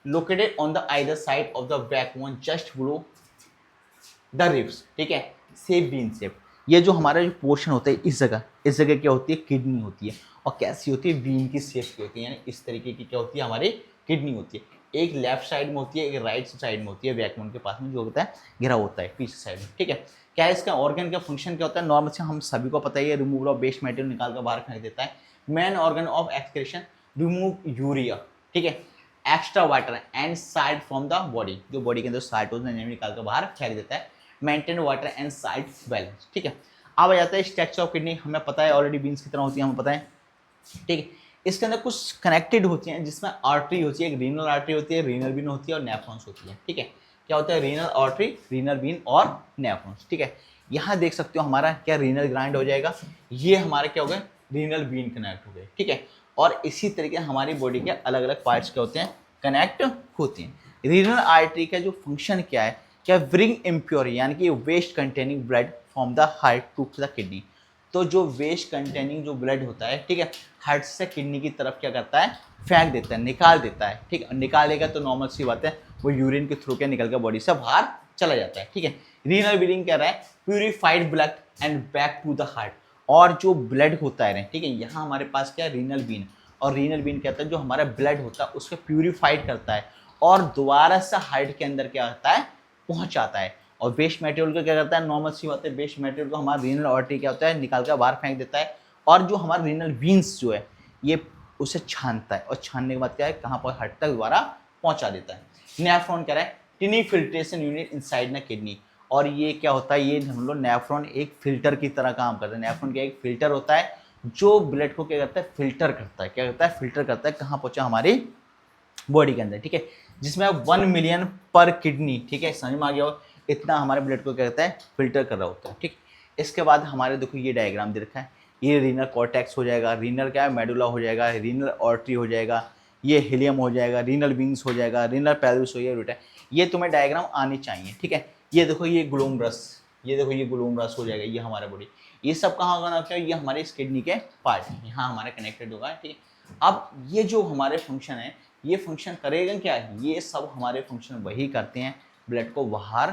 located on the either side of the backbone just below the ribs, ठीक है, सेप बीन सेप। ये जो हमारा जो पोर्शन होता है, इस जगह क्या होती है, किडनी होती है। और कैसी होती है, बीन की शेप की होती है, यानी इस तरीके की क्या होती है, हमारी किडनी होती है। एक लेफ्ट साइड में होती है, एक राइट साइड में होती है, बैकबोन के पास में जो होता है घिरा होता है पीछे साइड में, ठीक है। क्या है इसका ऑर्गन का फंक्शन क्या होता है, नॉर्मल से हम सभी को पता है, रिमूवल ऑफ वेस्ट मटेरियल निकाल कर बाहर फेंक देता है। Main organ of excretion, remove urea, ठीक है, extra water and salt from the body, जो बॉडी के अंदर साल्ट होता है निकाल कर बाहर फेंक देता है। Maintain water and salt balance, ठीक है। अब आ जाता है स्ट्रक्चर ऑफ किडनी, हमें पता है ऑलरेडी, बीन्स की तरह होती है, हमें पता है, ठीक है। इसके अंदर कुछ कनेक्टेड होती हैं, जिसमें आर्टरी होती है, एक रीनल आर्टरी होती है, रीनल बीन होती है और नेफ्रॉन्स होती है, ठीक है। क्या होता है, रीनल आर्टरी, रीनल बीन और नेफ्रॉन्स, ठीक है। यहाँ देख सकते हो हमारा क्या रीनल ग्लैंड हो जाएगा, ये हमारे क्या हो गए, रीनल बीन कनेक्ट हो गए, ठीक है। और इसी तरीके हमारी बॉडी के अलग अलग पार्ट्स क्या होते हैं, कनेक्ट होते हैं। रीनल आर्टरी का जो फंक्शन क्या है, क्या ब्रिंग इम्प्योर यानी कि waste containing blood from the heart to the kidney. तो जो वेस्ट कंटेनिंग जो ब्लड होता है, ठीक है, हार्ट से किडनी की तरफ क्या करता है, फेंक देता है, निकाल देता है, ठीक है। निकालेगा तो नॉर्मल सी बात है, वो यूरिन के थ्रू क्या निकल कर बॉडी से बाहर चला जाता है, ठीक है। रीनल ब्लीडिंग कह रहा है purified blood and back to the heart. और जो ब्लड होता है, ठीक है, यहाँ हमारे पास क्या है, रीनल बीन, और रीनल बीन कहता है जो हमारा ब्लड होता है उसको प्यूरिफाइड करता है और दोबारा से हार्ट के अंदर क्या होता है, पहुंचाता है। और वेस्ट मटेरियल को क्या करता है, नॉर्मल सी बात है, वेस्ट मटेरियल को हमारा रीनल आर्टरी क्या होता है, निकाल कर बाहर फेंक देता है। और जो हमारा रीनल बीन्स जो है, ये उसे छानता है, और छानने के बाद क्या है, कहाँ पर, हार्ट तक दोबारा पहुंचा देता है। नेफ्रॉन कह रहा है टिनी filtration unit inside the kidney. और ये क्या होता है, ये हम लोग नेफ्रॉन एक फिल्टर की तरह काम करता है। नेफ्रॉन का एक फिल्टर होता है जो ब्लड को क्या करता है, फिल्टर करता है, क्या करता है, फिल्टर करता है, कहाँ पहुंचा, हमारी बॉडी के अंदर, ठीक है। जिसमें 1 मिलियन पर किडनी, ठीक है, समझ में आ गया हो। इतना हमारे ब्लड को क्या कहता है, फिल्टर कर रहा होता है। ठीक, इसके बाद हमारे देखो ये डायग्राम दे रखा है, ये रीनल कॉर्टेक्स हो जाएगा, रीनल क्या है, मेडुला हो जाएगा, रीनल आर्टरी हो जाएगा, ये हिलियम हो जाएगा, रीनल विंग्स हो जाएगा, रीनल पेल्विस हो जाएगा। ये तुम्हें डायग्राम आनी चाहिए। ठीक है, ये देखो ये ग्लोमरस, ये देखो ये ग्लोमरस हो जाएगा, ये हमारा बॉडी, ये सब कहाँ होगा ना, ये हमारे इस किडनी के पार्ट है, यहाँ हमारे कनेक्टेड होगा। ठीक है, अब ये जो हमारे फंक्शन है, ये फंक्शन करेगा क्या, ये सब हमारे फंक्शन वही करते हैं, ब्लड को बाहर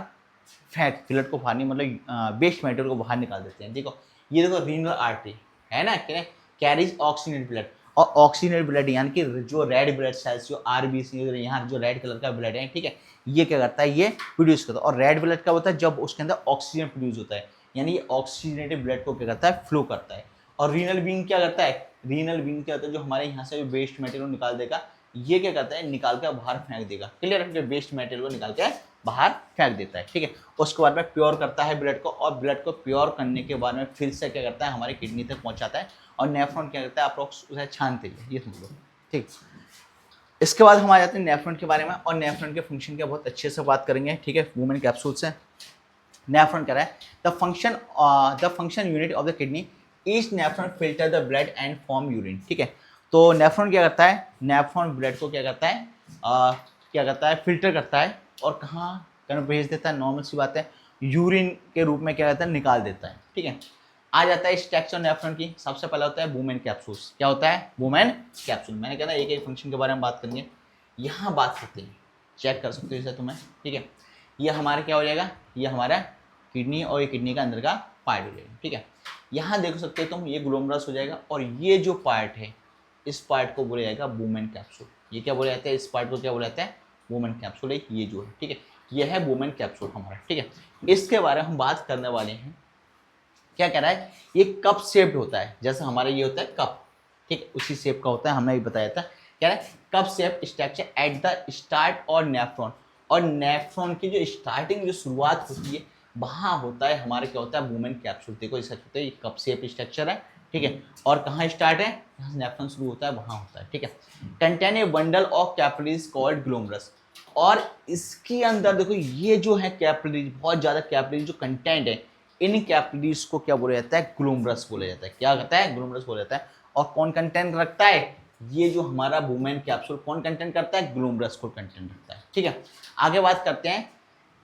फेंक, ब्लड को बाहर नहीं, मतलब वेस्ट मैटर को बाहर निकाल देते हैं। देखो ये देखो रीनल आर्टरी है ना, कैरीज ऑक्सीजनेटेड ब्लड, और ऑक्सीजनेटेड ब्लड यानी कि जो रेड ब्लड सेल्स, जो आरबीसी, यहाँ जो रेड कलर का ब्लड है, ठीक है, ये क्या करता है, ये प्रोड्यूस करता है। और रेड ब्लड क्या होता है, जब उसके अंदर ऑक्सीजन प्रोड्यूस होता है, यानी ये ऑक्सीजनेटेड ब्लड को क्या करता है, फ्लो करता है। और रीनल विंग क्या करता है, रीनल विंग क्या होता है, जो हमारे यहाँ से वेस्ट मटेरियल निकाल देगा, ये क्या करता है, निकाल कर बाहर फेंक देगा। क्लियर है, वेस्ट मटेरियल को निकाल के बाहर फेंक देता है। ठीक है, उसके बाद में प्योर करता है ब्लड को, और ब्लड को प्योर करने के बाद में फिर से क्या करता है, हमारे किडनी तक पहुंचाता है, और नेफ्रॉन क्या करता है, अप्रोक्स उसे छानते हैं, ये समझ लो। ठीक, इसके बाद हम आ जाते हैं नेफ्रॉन के बारे में, और नेफ्रॉन के फंक्शन के बहुत अच्छे से बात करेंगे। ठीक है, वुमेन कैप्सूल से नेफ्रॉन कह रहा है, the function unit of the kidney is nephron filter the blood and form urine. ठीक है, तो नेफ्रॉन क्या करता है, नेफ्रॉन ब्लड को क्या करता है, क्या करता है, फिल्टर करता है, और कहाँ भेज देता है, नॉर्मल सी बात है, यूरिन के रूप में क्या करता है, निकाल देता है। ठीक है, आ जाता है स्ट्रक्चर नेफ्रॉन की, सबसे पहला होता है वुमेन कैप्सूल्स। क्या होता है, वुमेन कैप्सूल। मैंने कहा एक एक फंक्शन के बारे में बात करेंगे, यहाँ बात करते हैं, चेक कर सकते हो इसे तुम्हें। ठीक है, ये हमारा क्या हो जाएगा, ये हमारा किडनी, और ये किडनी का अंदर का पार्ट हो जाएगा। ठीक है, यहाँ देख सकते हो तुम, ये ग्लोमरस हो जाएगा, और ये जो पार्ट है, इस पार्ट को बोला जाएगा वुमेन कैप्सूल। ये क्या बोला जाता है, इस पार्ट को क्या बोला जाता है, वुमेन कैप्सूल है, ये जो है। ठीक है, ये है वुमेन कैप्सूल हमारा। ठीक है, इसके बारे में हम बात करने वाले हैं। क्या कह रहा है, ये कप शेप्ड होता है, जैसे हमारा ये होता है कप, ठीक, उसी शेप का होता है, हमने भी बताया था। कह रहा है cup shape structure at the start और नेफ्रॉन, और नेफ्रॉन की जो स्टार्टिंग, जो शुरुआत होती है, वहाँ होता है हमारे क्या होता है, वुमेन कैप्सूल। देखो इस होता है, ये कप शेप स्ट्रक्चर है। ठीक है, और कहाँ स्टार्ट है, जहाँ नेफ्रॉन शुरू होता है वहाँ होता है। ठीक है, contain a bundle of capillaries called glomerulus, और इसके अंदर देखो ये जो है कैपिलरीज, बहुत ज़्यादा कैपिलरीज जो कंटेंट है, इन कैपिलरीज को क्या बोला जाता है, ग्लोमरस बोला जाता है। क्या कहता है, ग्लोमरस बोला जाता है। और कौन कंटेंट रखता है, ये जो हमारा वुमेन कैप्सूल कौन कंटेंट करता है, ग्लोमरस को कंटेंट रखता है। ठीक है, आगे बात करते हैं।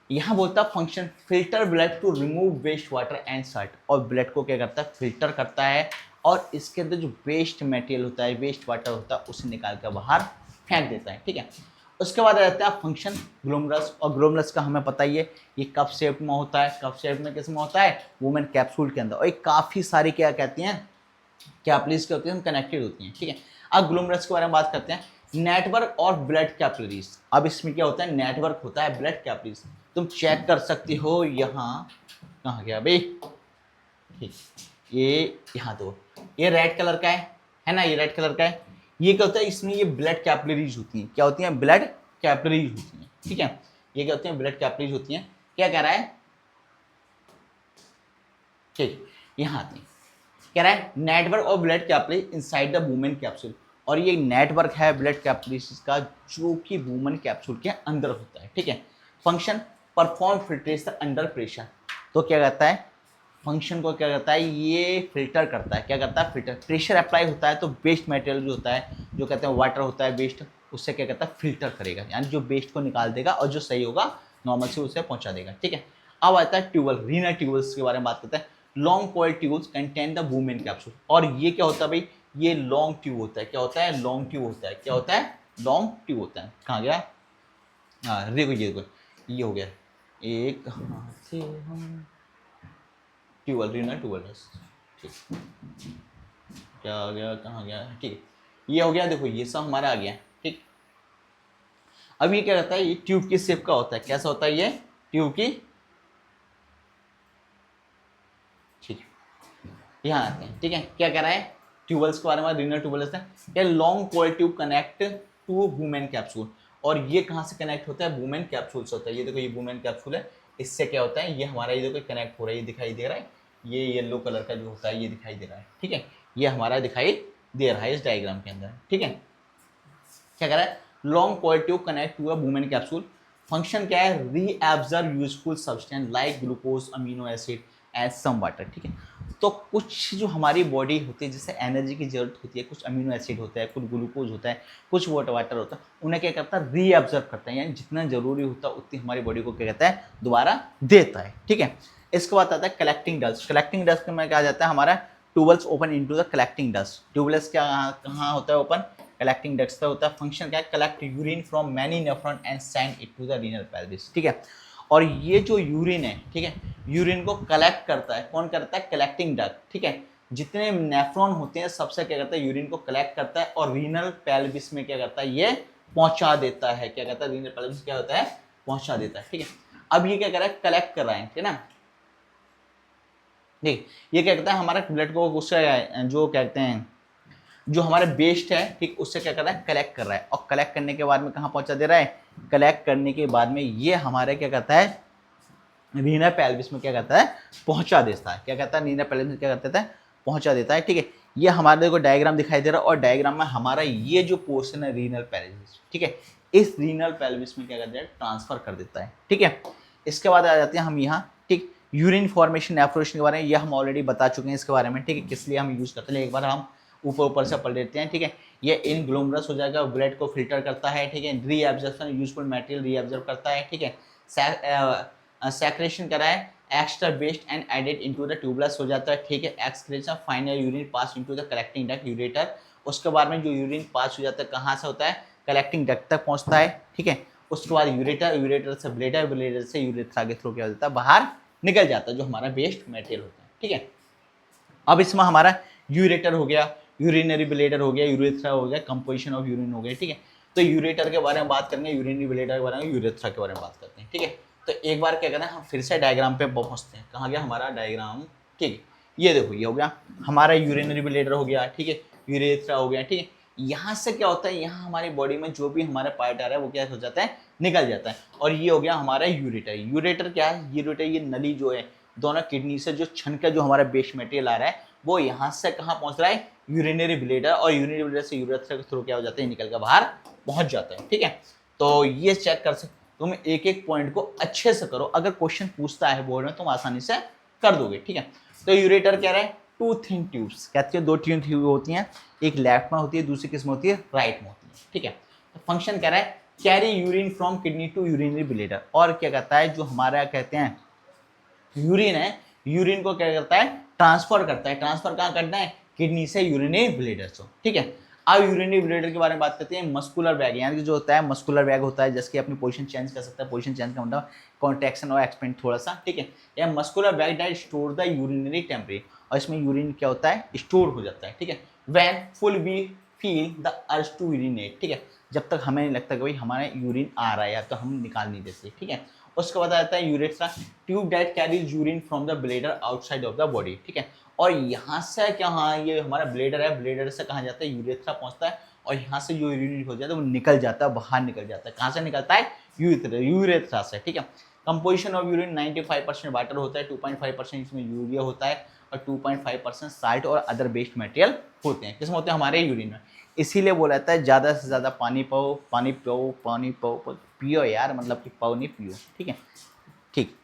यहाँ बोलता है function filter blood to remove waste water and salt, और ब्लड को क्या करता है, फिल्टर करता है, और इसके अंदर जो वेस्ट मटेरियल होता है, वेस्ट वाटर होता है, उसे निकाल कर बाहर फेंक देता है। ठीक है, उसके बाद आ जाता है फंक्शन ग्लोमरस, और ग्लोमरस का हमें पता ही है, ये कप शेप में होता है। कप शेप में किस में होता है, वुमेन कैप्सूल के अंदर, और ये काफ़ी सारी क्या कहती हैं, कैपिलरीज के होती हैं, कनेक्टेड होती हैं। ठीक है, अब ग्लोमरस के बारे में बात करते हैं। नेटवर्क और ब्लड कैपिलरीज, अब इसमें क्या होता है, नेटवर्क होता है ब्लड कैपिलरीज। तुम चेक कर सकते हो, यहाँ कहाँ गया भाई, ठीक, ये यहाँ दो, ये रेड कलर का है ना, ये रेड कलर का है। ये क्या होता है, इसमें ये ब्लड कैपिलरीज होती हैं। क्या होती हैं, ब्लड कैपिलरीज होती हैं। ठीक है, ये क्या होती हैं, ब्लड कैपिलरीज होती हैं। क्या कह रहा है, ठीक, यहाँ आते हैं, कह रहा है network of blood capillaries inside the women capsule, और ये नेटवर्क है ब्लड कैपिलरीज का, जो कि वुमेन कैप्सूल के अंदर होता है। ठीक है, function perform filtration under pressure, तो क्या कहता है, फंक्शन को क्या करता है, ये फिल्टर करता है। क्या करता है, फिल्टर, प्रेशर अप्लाई होता है तो वेस्ट मटेरियल जो होता है, जो कहते हैं वाटर होता है वेस्ट, उससे क्या करता है, फिल्टर करेगा, यानी जो वेस्ट को निकाल देगा, और जो सही होगा नॉर्मल से उसे पहुंचा देगा। ठीक है, अब आता है ट्यूबल, रीनल ट्यूबल्स के बारे में बात करते हैं। Long coil tubes contain the women capsule, और ये क्या होता है भाई, ये लॉन्ग ट्यूब होता है। क्या होता है, लॉन्ग ट्यूब होता है। क्या होता है, लॉन्ग ट्यूब होता है। कहाँ गया, हाँ देखो ये देखो, ये हो गया एक हाथ से हम ट्यूबल, रीनल ट्यूबल। ठीक, क्या आ गया, कहाँ गया, ठीक, ये हो गया। देखो ये सब हमारा आ गया। ठीक, अब ये क्या कहता है, ये ट्यूब की शेप का होता है। कैसा होता है, ये ट्यूब की, ठीक, यहाँ आते हैं। ठीक है, क्या कह रहा है, ट्यूबल्स के बारे में, रीनल ट्यूबल्स है, क्या long coil tube connect to वुमेन कैप्सूल, और ये कहाँ से कनेक्ट होता है, वुमेन कैप्सूल से होता है। ये देखो ये वुमेन कैप्सूल है, इससे क्या होता है, ये हमारा ये देखो कनेक्ट हो रहा है, ये दिखाई दे रहा है, ये येलो कलर का जो होता है ये दिखाई दे रहा है। ठीक है, ये हमारा दिखाई दे रहा है इस डायग्राम के अंदर। ठीक है, क्या कह रहा है, long coil tube connect to a वुमेन कैप्सूल फंक्शन क्या है, reabsorb useful substance like glucose, amino acid and some water, ठीक है। तो कुछ जो हमारी बॉडी होती है जिससे एनर्जी की जरूरत होती है, कुछ अमीनो एसिड होता है, कुछ ग्लूकोज होता है, कुछ वाटर होता है, उन्हें क्या करता है, रीअब्जॉर्ब करता है, यानी जितना जरूरी होता है उतनी हमारी बॉडी को क्या कहता है, दोबारा देता है, ठीक है। इसके बाद आता है कलेक्टिंग डस्ट। कलेक्टिंग डस्ट में क्या जाता है हमारा, tubules open into the collecting dust. Tubules क्या कहाँ होता है ओपन, कलेक्टिंग डस्ट का होता है। फंक्शन क्या है, collect urine from many nephron and send it to the renal pelvis, ठीक है। और ये जो यूरिन है, ठीक है, यूरिन को कलेक्ट करता है, कौन करता है, कलेक्टिंग डक्ट, ठीक है। जितने नेफ्रॉन होते हैं सबसे क्या करता है, यूरिन को कलेक्ट करता है और रीनल पेल्विस में क्या करता है, ये पहुंचा देता है, क्या कहता है, रीनल पेल्विस क्या होता है, पहुंचा देता है, ठीक है। अब ये क्या कर रहा है, कलेक्ट कर रहा है, ठीक है ना। ठीक, ये क्या कहता है, हमारा ब्लड को उससे जो कहते हैं, जो हमारे बेस्ट है, ठीक, उससे क्या कर रहा है, कलेक्ट कर रहा है। और कलेक्ट करने के बाद में कहाँ पहुंचा दे रहा है, कलेक्ट करने के बाद में ये हमारे क्या कहता है, रीनल पेल्विस में क्या कहता है, पहुंचा देता है, क्या कहता है, रीनल पेल्विस में क्या कहता है, पहुंचा देता है, ठीक है। ये हमारे को डायग्राम दिखाई दे रहा है और डायग्राम में हमारा ये जो पोर्शन है रीनल पेल्विस, ठीक है, इस रीनल पेल्विस में क्या करता है, ट्रांसफर कर देता है, ठीक है। इसके बाद आ जाते हैं हम यहाँ, ठीक, यूरिन फॉर्मेशन एफ्लोरेशन के बारे में, ये हम ऑलरेडी बता चुके हैं इसके बारे में, ठीक है, किस लिए हम यूज करते हैं, एक बार हम ऊपर से पढ़ लेते हैं, ठीक है। ये इनग्लोमरस हो जाएगा, ब्लड को फिल्टर करता है, ठीक है, रीअब्जॉर्प्शन यूजफुल मटेरियल रीअब्जॉर्ब करता है, ठीक है। सैक्रेशन करा है, extra waste and added into the tubules हो जाता है, ठीक है। Excretion final urine pass into the collecting duct ureter. उसके बाद में जो यूरिन पास हो जाता है कहाँ से होता है, कलेक्टिंग डक्ट तक पहुंचता है, ठीक है। उसके बाद यूरेटर, यूरेटर से ब्लेडर, ब्लेडर से यूरेथ्रा के थ्रू क्या हो जाता है, बाहर निकल जाता है जो हमारा वेस्ट मटेरियल होता है, ठीक है। अब इसमें हमारा यूरेटर हो गया, यूरिनरी ब्लेडर हो गया, यूरेथ्रा हो गया, कंपोजिशन ऑफ यूरिन हो गया, ठीक है। तो यूरेटर के बारे में बात करेंगे, यूरिनरी ब्लेडर के बारे में, यूरेथ्रा के बारे में बात करते हैं, ठीक है। तो एक बार क्या करना है, हम फिर से डायग्राम पे पहुंचते हैं, कहाँ गया हमारा डायग्राम, ठीक है। ये देखो, ये हो गया हमारा यूरिनरी ब्लेडर हो गया, ठीक है, यूरेथ्रा हो गया, ठीक है। यहाँ से क्या होता है, यहाँ हमारी बॉडी में जो भी हमारा पार्ट आ रहा है वो क्या हो जाता है, निकल जाता है। और ये हो गया हमारा यूरेटर। यूरेटर क्या है, यूरेटर ये नली जो है दोनों किडनी से जो छन का जो हमारा वेस्ट मटेरियल आ रहा है वो यहाँ से कहाँ पहुँच रहा है, यूरिनरी ब्लेडर, और यूरिनरी ब्लेडर से यूरेथ्रा के थ्रू क्या हो जाता है, निकल कर बाहर पहुँच जाता है, ठीक है। तो ये चेक कर सकते, तुम एक एक पॉइंट को अच्छे से करो, अगर क्वेश्चन पूछता है बोर्ड में तुम आसानी से कर दोगे, ठीक है। तो यूरेटर कह रहा है टू थिन ट्यूब्स, कहते हैं दो ट्यूब होती हैं, एक लेफ्ट में होती है, दूसरी किस में होती है, राइट में होती है, ठीक है। तो फंक्शन कह रहा है carry urine from kidney to urinary bladder, और क्या कहता है, जो हमारा कहते हैं यूरिन है, यूरिन को क्या करता है, ट्रांसफर करता है। ट्रांसफर कहाँ करना है, किडनी से यूरिनरी ब्लेडर से, ठीक है। अब यूरिनरी ब्लेडर के बारे में बात करते हैं। मस्कुलर बैग, यानी कि जो होता है मस्कुलर बैग होता है, जिसकी अपनी पोजीशन चेंज कर सकता है। पोजीशन चेंज का मतलब कॉन्ट्रैक्शन और एक्सपेंड थोड़ा सा, ठीक है। यह muscular bag that store the urinary temperature, और इसमें यूरिन क्या होता है, स्टोर हो जाता है, ठीक है। When full we feel the urge to urinate, ठीक है, जब तक हमें नहीं लगता कि भाई हमारा यूरिन आ रहा है या तो हम निकाल नहीं देते, ठीक है। उसके बाद आता है urethra, tube that carries urine from the bladder outside of the body, ठीक है। और यहाँ से क्या, हाँ ये हमारा ब्लेडर है, ब्लेडर से कहाँ जाता है, यूरेथ्रा पहुँचता है, और यहाँ से जो यूरिन हो जाता है वो निकल जाता है, बाहर निकल जाता है। कहाँ से निकलता है, यूरेथ्रा से, ठीक है। कंपोजिशन ऑफ यूरिन 95% वाटर होता है, 2.5% इसमें यूरिया होता है, और 2.5% साल्ट और अदर बेस्ड मटेरियल होते हैं। किसमें होते हैं, हमारे यूरिन में। इसीलिए बोला जाता है ज़्यादा से ज़्यादा पानी पाओ, पानी पियो, पानी पियो यार, मतलब कि पाओ नहीं पियो, ठीक है, ठीक।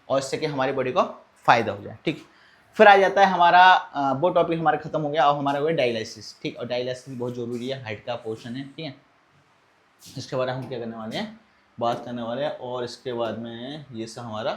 और इससे कि हमारी बॉडी को फायदा हो जाए, ठीक। फिर आ जाता है हमारा वो टॉपिक हमारा खत्म हो गया, अब हमारा हुआ डायलिसिस, ठीक। और डायलिसिस बहुत जरूरी है, हाइट का पोर्शन है, ठीक है। इसके बारे में हम क्या करने वाले हैं, बात करने वाले हैं, और इसके बाद में ये सब हमारा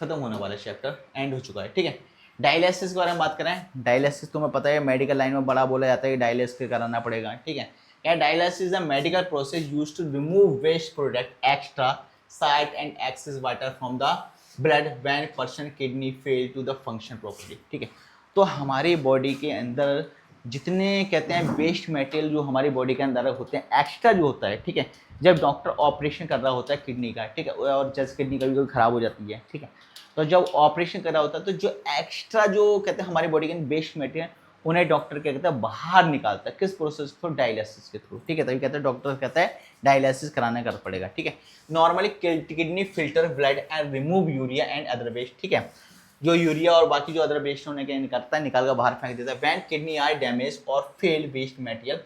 खत्म होने वाला चैप्टर एंड हो चुका है, ठीक है। डायलिसिस के बारे में बात करें, डायलिसिस तुम्हें पता है मेडिकल लाइन में बड़ा बोला जाता है कि डायलिसिस कराना पड़ेगा, ठीक है। क्या, dialysis is a medical process used to remove waste product, extra salt and excess water from the blood when person kidney fail to the function properly, ठीक है। तो हमारी बॉडी के अंदर जितने कहते हैं वेस्ट मटेरियल जो हमारी बॉडी के अंदर होते हैं, एक्स्ट्रा जो होता है, ठीक है, जब डॉक्टर ऑपरेशन कर रहा होता है किडनी का, ठीक है, और जैसे किडनी कभी कभी खराब हो जाती है, ठीक है, तो जब ऑपरेशन कर रहा होता है तो जो एक्स्ट्रा जो कहते हैं हमारी बॉडी के वेस्ट मटेरियल उन्हें डॉक्टर क्या कहता है, बाहर निकालता है, किस प्रोसेस के थ्रू, डायलिसिस के थ्रू, ठीक है। तभी कहते हैं डॉक्टर कहता है डायलिसिस कराना कर पड़ेगा, ठीक है। Normally kidney filter blood and remove urea and other waste, ठीक है, जो यूरिया और बाकी जो अदर वेस्ट होने के निकलता है, निकाल कर बाहर फेंक देता है। व्हेन किडनी आर डैमेज और fail waste material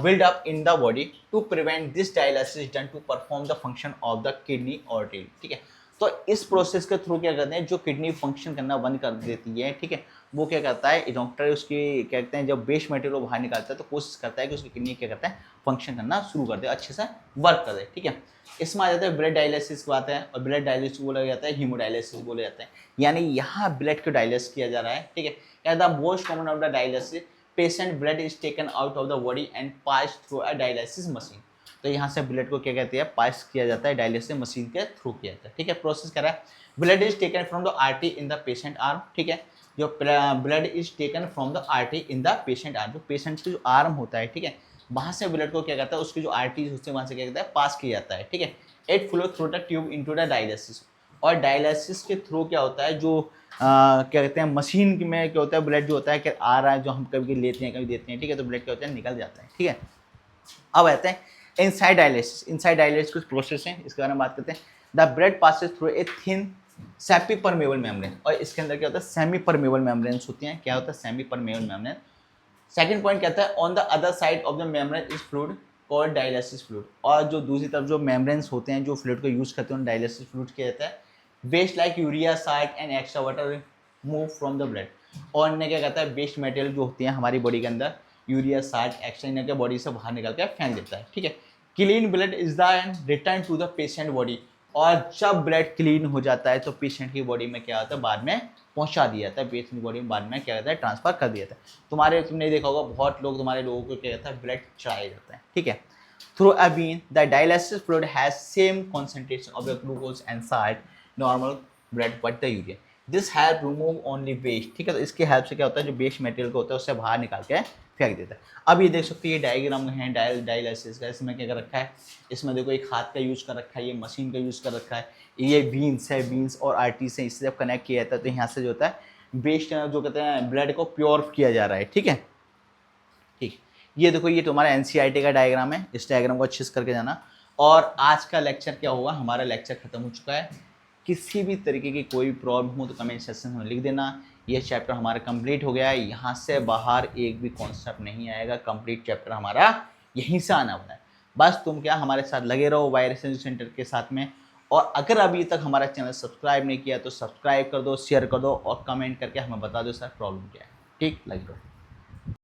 build up in the body to prevent this dialysis done to perform the function of the kidney or artery। ठीक है, तो इस प्रोसेस के थ्रू क्या करते हैं, जो किडनी फंक्शन करना बंद कर देती है, ठीक है, वो क्या करता है डॉक्टर उसकी क्या कहते हैं, जब वेस्ट मटेरियल को बाहर निकालता है तो कोशिश करता है कि उसकी किडनी क्या करता है फंक्शन करना शुरू कर दे, अच्छे से वर्क कर दे। ठीक है, इसमें आ जाता है ब्लड डायलिसिस की बात है, और ब्लड डायलिसिस बोला जाता है हीमोडायलिसिस बोला जाता है, यानी यहाँ ब्लड को डायलिस किया जा रहा है। ठीक है, क्या the most common of the dialysis patient blood is taken out of the body and pass through a dialysis machine. तो यहाँ से ब्लड को क्या कहते हैं, पास किया जाता है डायलिसिस मशीन के थ्रू किया जाता है। ठीक है, प्रोसेस करा है, blood is taken from the artery in the patient arm. ठीक है, जो blood is taken from the artery in the patient arm, जो पेशेंट की जो आर्म होता है, ठीक है, वहाँ से ब्लड को क्या करता है, उसकी जो आर्टरीज होती है वहाँ से क्या कहता है पास किया जाता है। ठीक है, it flow through the tube into the dialysis, और डायलिसिस के थ्रू क्या होता है, जो क्या कहते हैं मशीन में क्या होता है, ब्लड जो होता है कि आ रहा है, जो हम कभी लेते हैं कभी देते हैं, ठीक है, तो ब्लड क्या होता है निकल जाता है। ठीक है, अब आते हैं इनसाइड डायलिसिस। इनसाइड डायलिसिस कुछ प्रोसेस हैं, इसके बारे में बात करते हैं। The blood passes through a thin semi permeable membrane, और इसके अंदर क्या होता है सेमी परमेबल मेम्ब्रेन्स होती हैं। क्या होता है semi permeable membrane. Second point कहता है on the other side of the membrane is fluid called dialysis fluid, और जो दूसरी तरफ जो मेम्ब्रेन्स होते हैं जो फ्लूइड को यूज करते हैं डायलिसिस फ्लूइड किया जाता है। Waste like urea salt and extra water move from the blood, और इन्हें क्या कहता है वेस्ट मटेरियल जो होती है हमारी बॉडी के अंदर, यूरिया साल्ट एक्स्ट्रा इन्हें क्या बॉडी से बाहर निकल कर फेंक देता है। ठीक है, clean blood is the return to the patient body, और जब ब्लड क्लीन हो जाता है तो पेशेंट की बॉडी में क्या होता है बाद में पहुंचा दिया जाता है, पेशेंट की बॉडी में बाद में क्या कहता है ट्रांसफर कर दिया जाता है। तुमने देखा होगा बहुत लोग तुम्हारे लोगों को क्या कहता है ब्लड चढ़ाया जाता है। ठीक है, through a vein the dialysis fluid has same concentration of the glucose and salt normal blood but the urea, this help remove only waste। ठीक है, तो इसके हेल्प से क्या होता है जो वेस्ट मटेरियल को होता है उससे बाहर निकाल के फेंक देता है। अब ये देख सकते हैं ये डायग्राम है डायलिसिस का, इसमें क्या कर रखा है, इसमें देखो एक हाथ का यूज कर रखा है, ये मशीन का यूज कर रखा है, ये वीन्स है, वीन्स और आर्टरीज से इससे जब कनेक्ट किया जाता है तो यहाँ से जो होता है वेस्ट जो कहते हैं ब्लड को प्योर किया जा रहा है। ठीक है, ठीक, ये देखो ये तुम्हारा एनसीईआरटी का डायग्राम है, इस डायग्राम को अच्छे से करके जाना। और आज का लेक्चर क्या हुआ, हमारा लेक्चर खत्म हो चुका है। किसी भी तरीके की कोई प्रॉब्लम हो तो कमेंट सेक्शन में लिख देना। ये चैप्टर हमारा कंप्लीट हो गया है, यहाँ से बाहर एक भी कॉन्सेप्ट नहीं आएगा, कंप्लीट चैप्टर हमारा यहीं से आना होना है। बस तुम क्या हमारे साथ लगे रहो वायरस सेंटर के साथ में, और अगर अभी तक हमारा चैनल सब्सक्राइब नहीं किया तो सब्सक्राइब कर दो, शेयर कर दो और कमेंट करके हमें बता दो सर प्रॉब्लम क्या है। ठीक, लगे रहो।